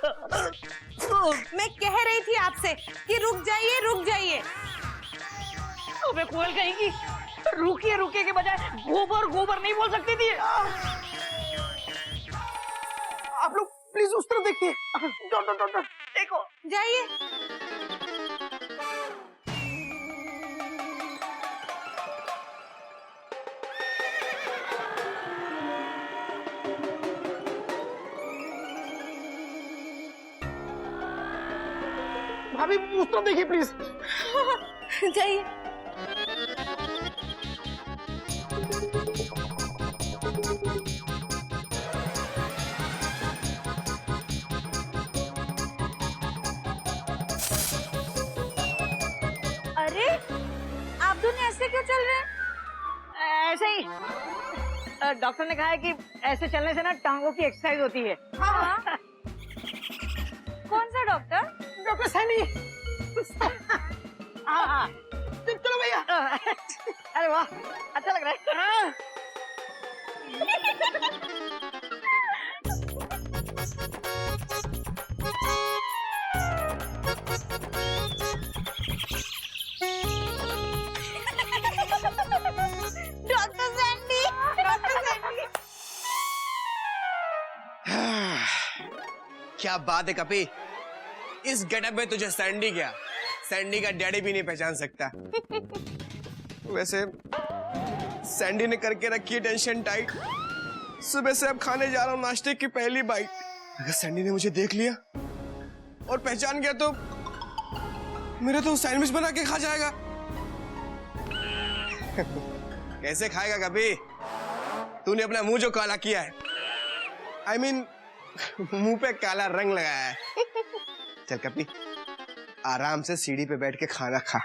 मैं कह रही थी आपसे कि रुक जाइए रुक जाइए। अबे कोयल कहेगी, रुकिए रुकिए के बजाय गोबर गोबर नहीं बोल सकती थी। आप लोग प्लीज उस तरफ देखिए। देखो जाइए। भाभी उस तरफ देखिए प्लीज। जाइए। अरे आप दोनों ऐसे क्यों चल रहे हैं? ऐसे ही डॉक्टर ने कहा है कि ऐसे चलने से ना टांगों की एक्सरसाइज होती है। हाँ। कौन सा डॉक्टर? डॉक्टर सैनी। हाँ चलो भैया। अरे वाह अच्छा लग रहा है। Doctor Sandy, doctor Sandy. क्या बात है कपी, इस गेटअप में तुझे सैंडी क्या, सैंडी का डैडी भी नहीं पहचान सकता। वैसे सैंडी ने करके रखी है टेंशन टाइट। सुबह से अब खाने जा रहा हूँ नाश्ते की पहली बाइट। अगर सैंडी ने मुझे देख लिया और पहचान गया तो मेरे तो सैंडविच बना के खा जाएगा। कैसे खाएगा कभी? तूने अपना मुंह जो काला किया है, I mean, मुंह पे काला रंग लगाया है। चल कपी आराम से सीढ़ी पे बैठ के खाना खा।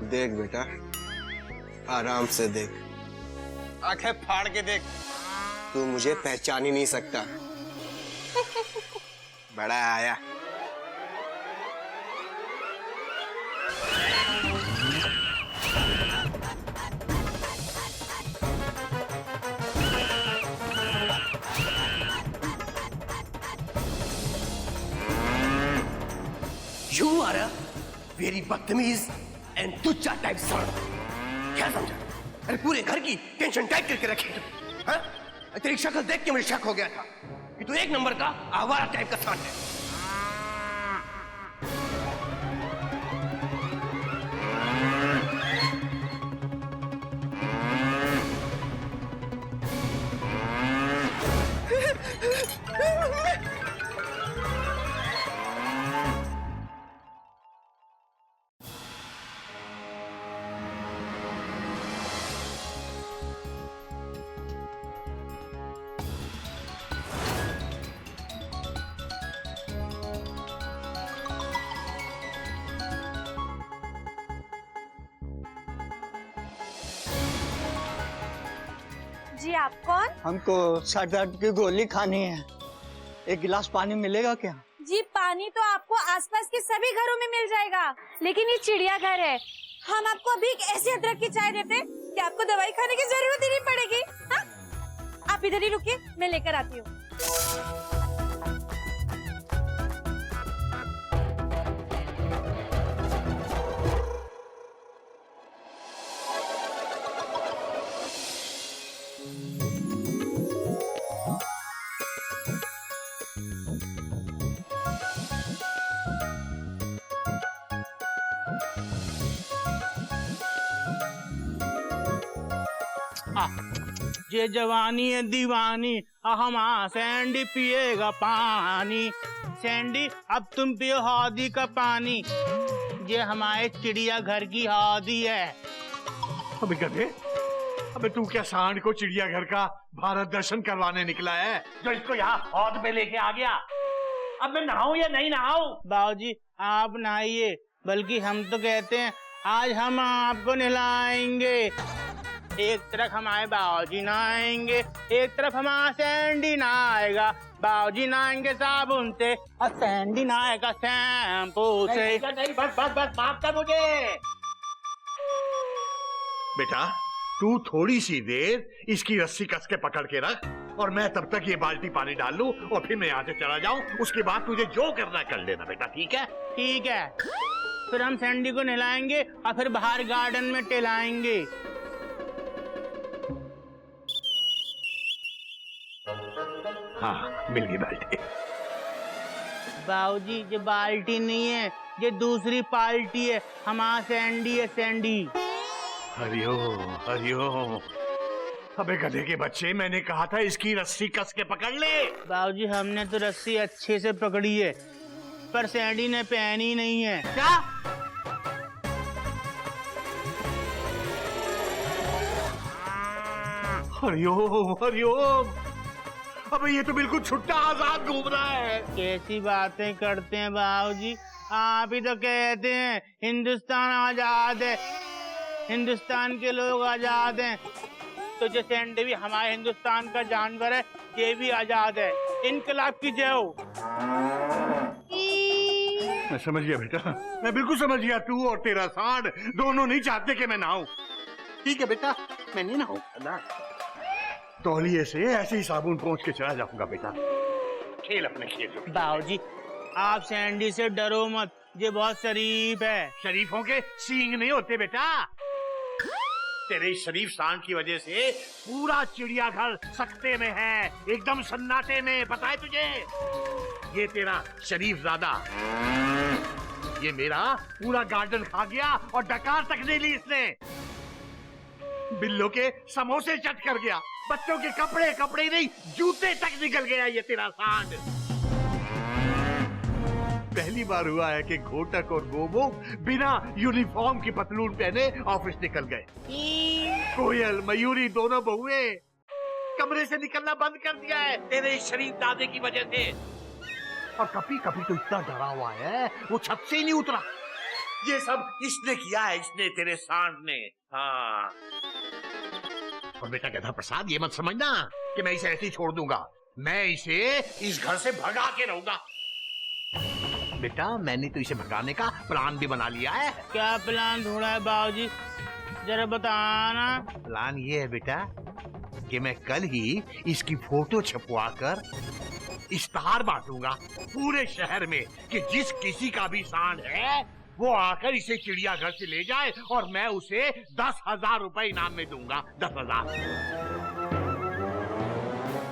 देख बेटा आराम से देख, आंखें फाड़ के देख, तू मुझे पहचान ही नहीं सकता। बड़ा आया। You are a very बदतमीज एंड तुच्चा टाइप सन। क्या समझा? अरे पूरे घर की टेंशन टाइट करके रखी तू। हाँ? तेरी शक्ल देख के मुझे शक हो गया था कि तू एक नंबर का आवारा टाइप का सन है। जी आप कौन? हमको सर दर्द की गोली खानी है, एक गिलास पानी मिलेगा क्या? जी पानी तो आपको आसपास के सभी घरों में मिल जाएगा, लेकिन ये चिड़ियाघर है। हम आपको अभी एक ऐसी अदरक की चाय देते हैं कि आपको दवाई खाने की जरूरत ही नहीं पड़ेगी। हाँ? आप इधर ही रुकिए, मैं लेकर आती हूँ। ये जवानी है दीवानी, हम सैंडी पिएगा पानी। सैंडी अब तुम पियो हौदी का पानी, ये हमारे चिड़िया घर की हौदी है। अबे गधे, अबे तू क्या सांड को चिड़ियाघर का भारत दर्शन करवाने निकला है जो इसको यहाँ हौद पे लेके आ गया? अब मैं नहाऊं या नहीं नहाऊं? बाबूजी आप नहाइए, बल्कि हम तो कहते हैं आज हम आपको नहलाएंगे। एक तरफ हमारे बाबूजी नहाएंगे, एक तरफ हमारा सैंडी नहाएगा। बाबूजी नहाएंगे साबुन से और सैंडी नहाएगा शैम्पू से। नहीं, बस बस बस माफ कर मुझे। बेटा तू थोड़ी सी देर इसकी रस्सी कस के पकड़ के रख और मैं तब तक ये बाल्टी पानी डाल लूं और फिर मैं यहाँ से चला जाऊं। उसके बाद तुझे जो करना है कर लेना बेटा, ठीक है? ठीक है, फिर हम सैंडी को नहलाएंगे और फिर बाहर गार्डन में टहलाएंगे। हाँ मिल गई बाल्टी। बाबूजी ये बाल्टी नहीं है, ये दूसरी पार्टी है। हमारा सैंडी है, सैंडी। हरिओम हरिओम। अबे गधे के बच्चे, मैंने कहा था इसकी रस्सी कस के पकड़ ले। बाबूजी हमने तो रस्सी अच्छे से पकड़ी है, पर सैंडी ने पहनी नहीं है। क्या? हरिओम हरिओम। अबे ये तो बिल्कुल छुट्टा आजाद घूम रहा है। कैसी बातें करते हैं बाबूजी, आप ही तो कहते हैं हिंदुस्तान आजाद है, हिंदुस्तान के लोग आजाद हैं। तो जो सैंडी भी हमारे हिंदुस्तान का जानवर है, ये भी आजाद है। इनकलाब की जय हो। मैं समझ गया बेटा, मैं बिल्कुल समझ गया। तू और तेरा सांड दोनों नहीं चाहते कि मैं नहाऊं। ठीक है बेटा, मैं नहीं नहाऊं। तौलिए से ऐसे ही साबुन पहुंच के चला जाऊंगा बेटा। खेल अपने खेल। बाबूजी आप सैंडी से डरो मत, ये बहुत शरीफ है। शरीफों के सींग नहीं होते बेटा। तेरे इस शरीफ सांड की वजह से पूरा चिड़ियाघर सकते में है, एकदम सन्नाटे में। पता है तुझे? ये तेरा शरीफ ज़्यादा, ये मेरा पूरा गार्डन खा गया और डकार तक नहीं ली इसने। बिल्लों के समोसे चट कर गया, बच्चों के कपड़े नहीं जूते तक निकल गया ये तेरा सांड। पहली बार हुआ है कि घोटक और गोबो बिना यूनिफॉर्म की पतलून पहने ऑफिस निकल गए। कोयल मयूरी दोनों बहुए कमरे से निकलना बंद कर दिया है तेरे शरीफ दादे की वजह से। और कभी कभी तो इतना डरा हुआ है वो छत से ही नहीं उतरा। ये सब इसने किया है, इसने तेरे सांड ने। हाँ और बेटा गधा प्रसाद, ये मत समझना कि मैं इसे ऐसे ही छोड़ दूंगा। मैं इसे इस घर से भगा के रहूंगा। बेटा मैंने तो इसे भगाने का प्लान भी बना लिया है। क्या प्लान ढूंढा है बाबूजी, जरा बताना। प्लान ये है बेटा कि मैं कल ही इसकी फोटो छपवा कर इश्तेहार बांटूंगा पूरे शहर में कि जिस किसी का भी सांड है वो आकर इसे चिड़ियाघर से ले जाए और मैं उसे 10,000 रुपए इनाम में दूंगा। 10,000।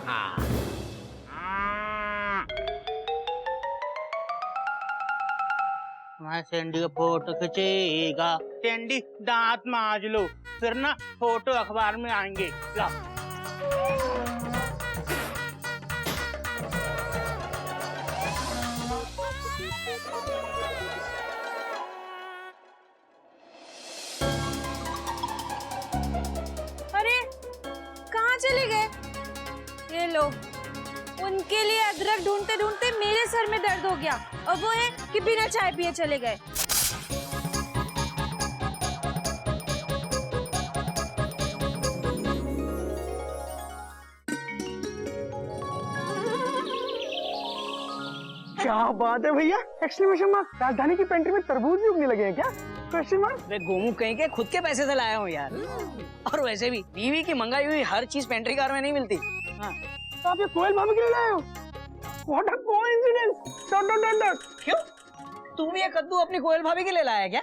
हाँ मैं सैंडी का फोटो खींचेगा। सैंडी दांत मांज लो, फिर ना फोटो अखबार में आएंगे। ला अरे कहाँ चले गए ये लोग? उनके लिए अदरक ढूंढते ढूंढते मेरे सर में दर्द हो गया, और वो है कि बिना चाय पिए चले गए। क्या बात है भैया! Exclamation mark! राजधानी की पेंट्री में तरबूज भी उगने लगे हैं क्या? Question mark! वे गोमू कहीं के खुद के पैसे से लाया हूँ यार। और वैसे भी बीवी की मंगाई हुई हर चीज पेंट्री कार में नहीं मिलती। हाँ। तो आप ये कोयल भाभी के लिए लाए हो? What a coincidence! Dot dot dot dot. क्यों? तुम ये कद्दू अपनी कोयल भाभी के लिए लाया क्या?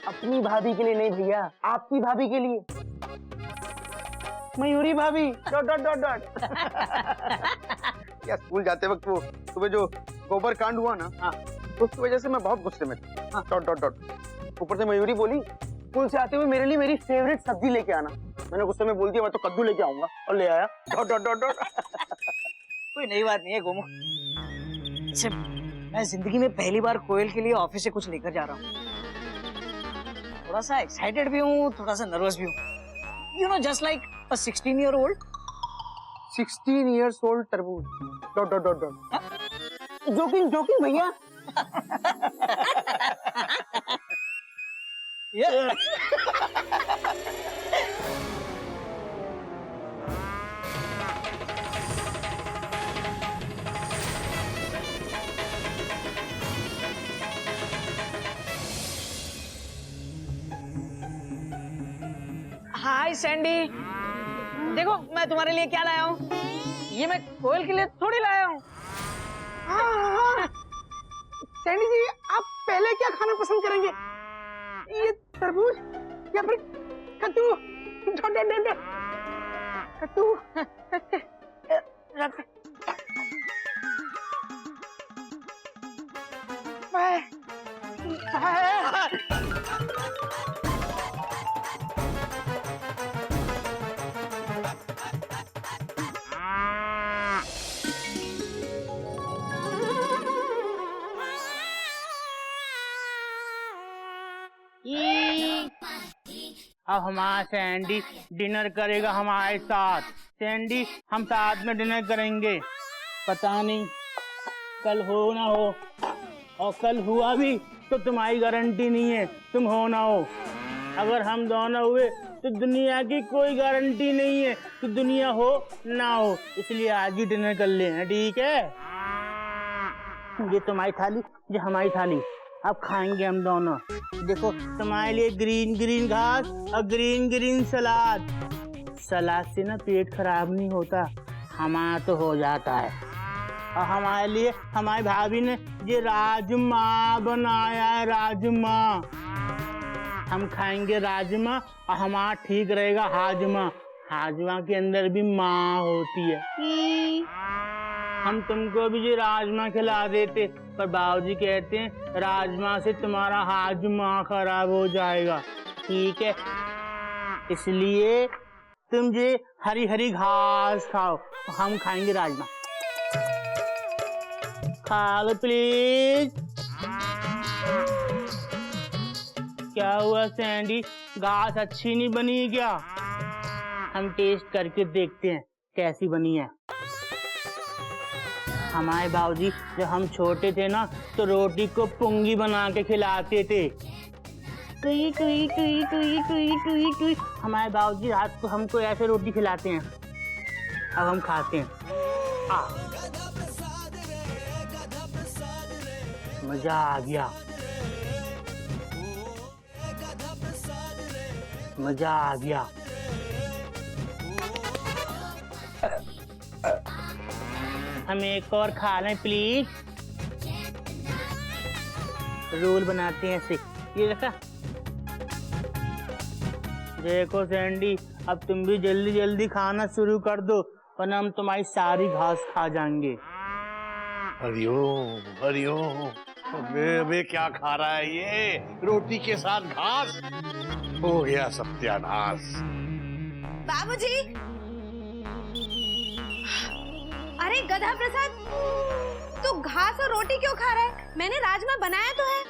अपनी भाभी के लिए नहीं भैया, आपकी भाभी के लिए। मयूरी भाभी डॉट डॉट डॉट डॉट। क्या स्कूल जाते वक्त वो सुबह जो गोबर कांड हुआ ना, हाँ, उसकी वजह से मैं बहुत गुस्से में था। Dot dot dot. ऊपर से मयूरी बोली स्कूल से आते हुए मेरे लिए मेरी फेवरेट सब्जी लेके आना। मैंने गुस्से में बोल दिया मैं तो कद्दू लेके आऊंगा, और ले आया। Dot dot dot dot. कोई नई बात नहीं है गोमू। अच्छा, मैं जिंदगी में पहली बार कोयल के लिए ऑफिस से कुछ लेकर जा रहा हूँ। थोड़ा सा एक्साइटेड भी हूँ, थोड़ा सा नर्वस भी हूँ। You know, just like a 16-year-old. 16 years old तरबूज dot dot dot dot Joking, joking, भैया. Yeah. हाय सैंडी, देखो मैं तुम्हारे लिए क्या लाया हूँ। ये मैं कोयल के लिए थोड़ी लाया हूँ। सैंडी जी, आप पहले क्या खाना पसंद करेंगे, ये तरबूज या फिर कद्दू? डॉट डॉट डॉट डॉट कद्दू। अब हमारा सैंडी डिनर करेगा हमारे साथ। सैंडी, हम साथ में डिनर करेंगे। पता नहीं कल हो ना हो, और कल हुआ भी तो तुम्हारी गारंटी नहीं है तुम हो ना हो। अगर हम दोनों हुए तो दुनिया की कोई गारंटी नहीं है कि दुनिया हो ना हो। इसलिए आज ही डिनर कर लें, ठीक है? ये तुम्हारी थाली, ये हमारी थाली। अब खाएंगे हम दोनों। देखो, तुम्हारे लिए ग्रीन ग्रीन घास और ग्रीन ग्रीन सलाद। सलाद से ना पेट खराब नहीं होता, हमारा तो हो जाता है। और हमारे लिए हमारी भाभी ने ये राजमा बनाया है, राजमा। हम खाएंगे राजमा और हमारा ठीक रहेगा हाजमा। हाजमा के अंदर भी माँ होती है। हम तुमको भी ये राजमा खिला देते, पर बाबूजी कहते हैं राजमा से तुम्हारा हाजमा खराब हो जाएगा, ठीक है? इसलिए तुम ये हरी हरी घास खाओ, हम खाएंगे राजमा। खा लो प्लीज। क्या हुआ सैंडी, घास अच्छी नहीं बनी क्या? हम टेस्ट करके देखते हैं कैसी बनी है। हमारे बाबूजी जब हम छोटे थे ना तो रोटी को पुंगी बना के खिलाते थे। कुई कुई कुई कुई कुई कुई कुई। हमारे बाबूजी रात को हमको ऐसे रोटी खिलाते हैं, अब हम खाते हैं। मजा आ गया, मजा आ गया। हम एक और खा लें प्लीज। रोल बनाते हैं ऐसे, ये रखा। देखो सैंडी, अब तुम भी जल्दी जल्दी खाना शुरू कर दो, वरना हम तुम्हारी सारी घास खा जाएंगे। हरिओम हरिओम। अबे क्या खा रहा है ये? रोटी के साथ घास? हो गया सत्यानाश। बाबूजी, अरे गधा प्रसाद, तू घास और रोटी क्यों खा रहा है? मैंने राजमा बनाया तो है।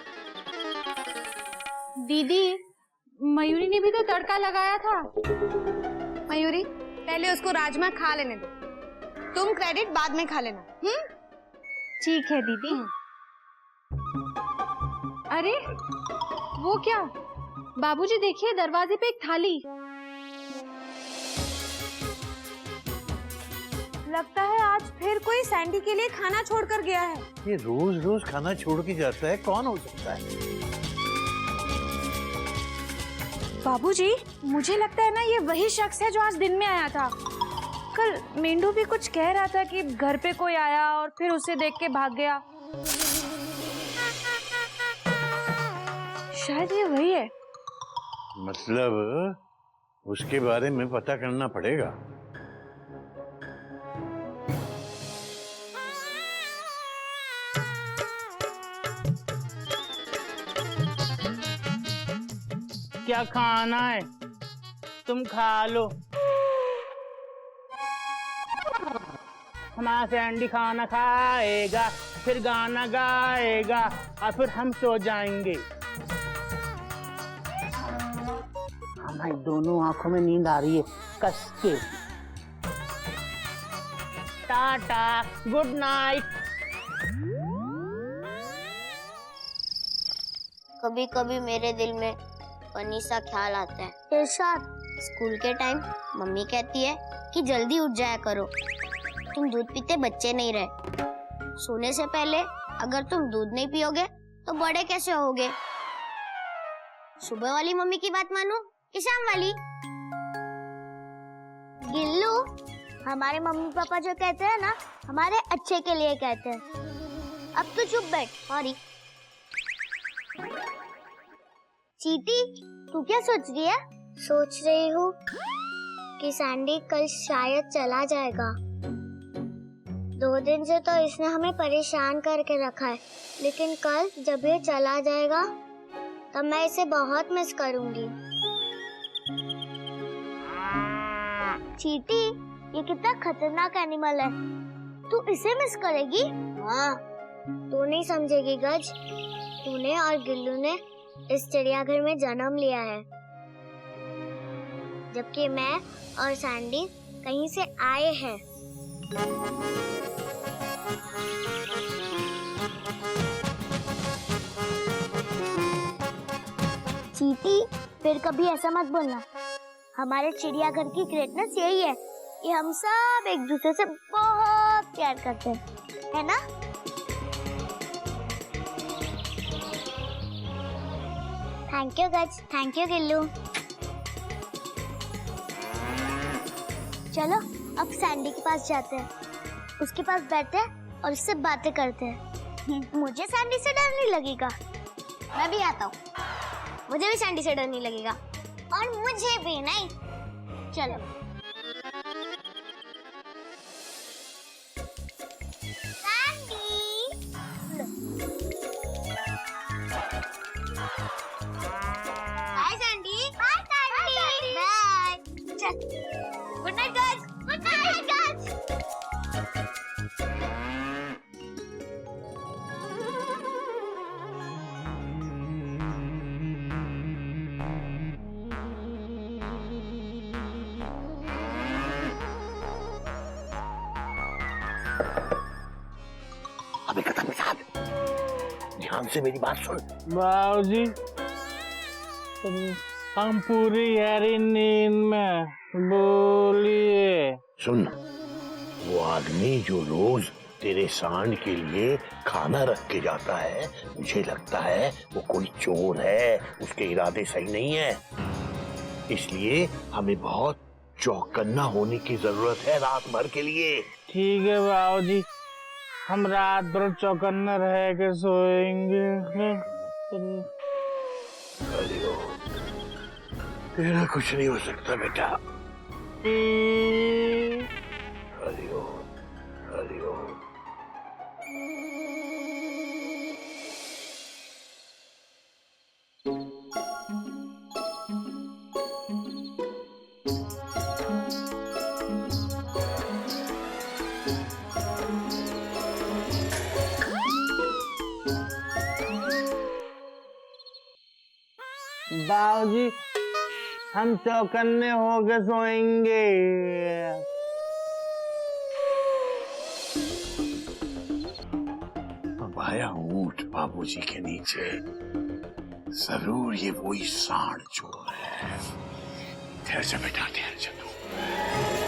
दीदी, मयूरी ने भी तो तड़का लगाया था। मयूरी, पहले उसको राजमा खा लेने दो, तुम क्रेडिट बाद में खा लेना। ठीक है दीदी। अरे वो क्या? बाबूजी देखिए, दरवाजे पे एक थाली। लगता है आज फिर कोई सैंडी के लिए खाना छोड़कर गया है। ये रोज रोज खाना छोड़ के जाता है, कौन हो सकता है? बाबूजी, मुझे लगता है ना ये वही शख्स है जो आज दिन में आया था। कल मेंढू भी कुछ कह रहा था कि घर पे कोई आया और फिर उसे देख के भाग गया। शायद ये वही है। मतलब उसके बारे में पता करना पड़ेगा। क्या खाना है? तुम खा लो। हमारा सैंडी खाना खाएगा, फिर गाना गाएगा और फिर हम सो जाएंगे। हमारी हाँ, दोनों आंखों में नींद आ रही है कस के। Tata, good night. कभी कभी मेरे दिल में फनी सा ख्याल आता है। इरशाद, स्कूल के टाइम मम्मी कहती है कि जल्दी उठ जाया करो, तुम दूध पीते बच्चे नहीं रहे। सोने से पहले अगर तुम दूध नहीं पियोगे तो बड़े कैसे होगे? सुबह वाली मम्मी की बात मानो कि शाम वाली? गिल्लू, हमारे मम्मी पापा जो कहते हैं ना, हमारे अच्छे के लिए कहते हैं। अब तो चुप बैठ। सॉरी। चीटी, तू क्या सोच रही है? सोच रही हूँ कि सैंडी कल शायद चला जाएगा। 2 दिन से तो इसने हमें परेशान करके रखा है, लेकिन कल जब ये चला जाएगा तब मैं इसे बहुत मिस करूंगी। चीटी, ये कितना खतरनाक एनिमल है, तू इसे मिस करेगी? हाँ, तू नहीं समझेगी गज। तूने और गिल्लू ने इस चिड़ियाघर में जन्म लिया है, जबकि मैं और सैंडी कहीं से आए हैं। चीटी, फिर कभी ऐसा मत बोलना। हमारे चिड़ियाघर की ग्रेटनेस यही है कि हम सब एक दूसरे से बहुत प्यार करते हैं, है ना? थैंक यू गज, थैंक यू गिल्लू। चलो अब सैंडी के पास जाते हैं, उसके पास बैठते हैं और उससे बातें करते हैं। मुझे सैंडी से डर नहीं लगेगा। मैं भी आता हूँ, मुझे भी सैंडी से डर नहीं लगेगा। और मुझे भी नहीं। चलो। Sandy, bye Sandy. Bye Sandy. Bye. चल, good night guys. Good night guys. अबे कदम साहब, ध्यान से मेरी बात सुन। बाबूजी, हम पूरी गहरी नींद में, बोलिए। सुन, वो आदमी जो रोज तेरे सांड के लिए खाना रख के जाता है, मुझे लगता है वो कोई चोर है, उसके इरादे सही नहीं है। इसलिए हमें बहुत चौकन्ना होने की जरूरत है रात भर के लिए। ठीक है बाबूजी, हम रात भर चौकन्ना रह के सोएंगे। तेरा कुछ नहीं हो सकता बेटा। हरिओम, हरिओम। बाबूजी, हम चौकन्ने होके सोएंगे। अब आया ऊंट बाबूजी के नीचे, जरूर ये वही सांड चोर है। ठहर जा बेटा, ठहर जा तू।